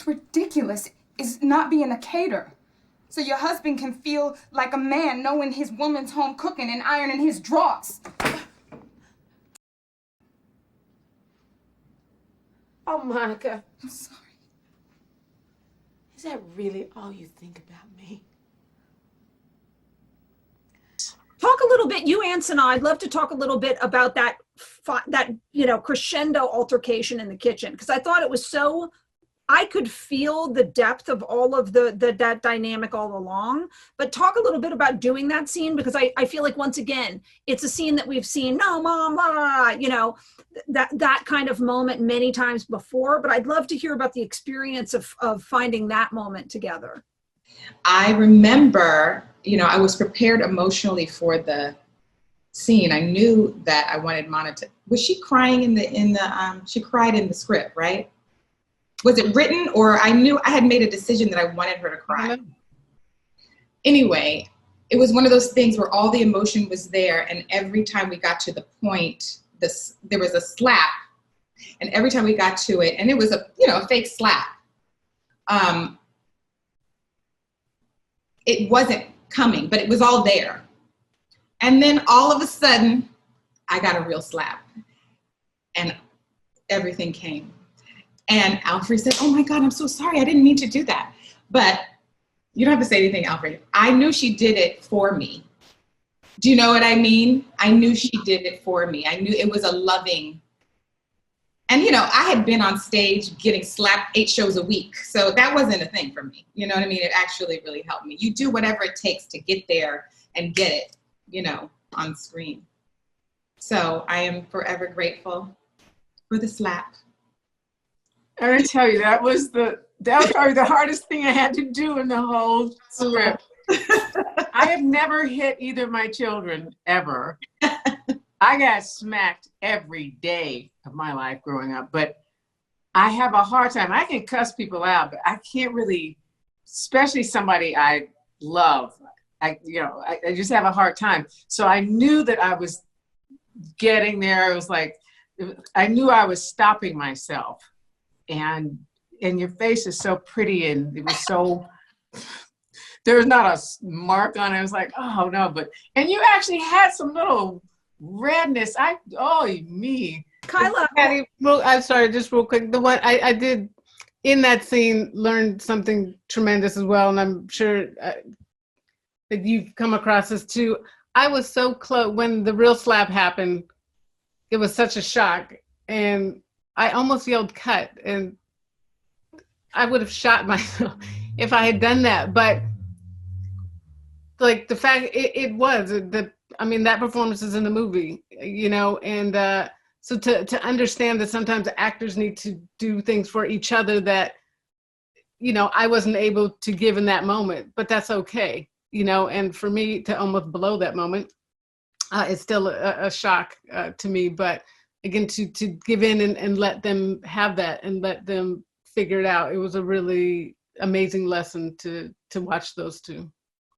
What's ridiculous is not being a caterer. So your husband can feel like a man knowing his woman's home cooking and ironing his drawers. Oh, Monica. I'm sorry. Is that really all you think about me? Talk a little bit, you and Sanaa, I'd love to talk a little bit about that crescendo altercation in the kitchen, because I thought it was so, I could feel the depth of all of that dynamic all along. But talk a little bit about doing that scene, because I feel like, once again, it's a scene that we've seen, no, mom, that kind of moment many times before. But I'd love to hear about the experience of finding that moment together. I remember, I was prepared emotionally for the scene. I knew that I wanted Mana to, was she crying she cried in the script, right? Was it written, or I knew I had made a decision that I wanted her to cry? Anyway, it was one of those things where all the emotion was there, and every time we got to the point, there was a slap, and every time we got to it, and it was a fake slap. It wasn't coming, but it was all there. And then all of a sudden, I got a real slap, and everything came. And Alfre said, "Oh my God, I'm so sorry. I didn't mean to do that." But you don't have to say anything, Alfre. I knew she did it for me. Do you know what I mean? I knew she did it for me. I knew it was a loving, and I had been on stage getting slapped 8 shows a week. So that wasn't a thing for me. You know what I mean? It actually really helped me. You do whatever it takes to get there and get it, on screen. So I am forever grateful for the slap. I'm gonna tell you, that was probably the hardest thing I had to do in the whole script. I have never hit either of my children, ever. I got smacked every day of my life growing up, but I have a hard time. I can cuss people out, but I can't really, especially somebody I love. I just have a hard time. So I knew that I was getting there. It was like, I knew I was stopping myself. And your face is so pretty, and it was so, there was not a mark on it. I was like, oh no, and you actually had some little redness. Me. Kyla. Patty, I'm sorry, just real quick. The one I did in that scene learned something tremendous as well, and I'm sure that you've come across this too. I was so close when the real slap happened. It was such a shock, and I almost yelled "cut," and I would have shot myself if I had done that. But like the fact that performance is in the movie, and so to understand that sometimes actors need to do things for each other that, I wasn't able to give in that moment, but that's okay, and for me to almost blow that moment, it's still a shock to me. But again, to give in and let them have that and let them figure it out. It was a really amazing lesson to watch those two.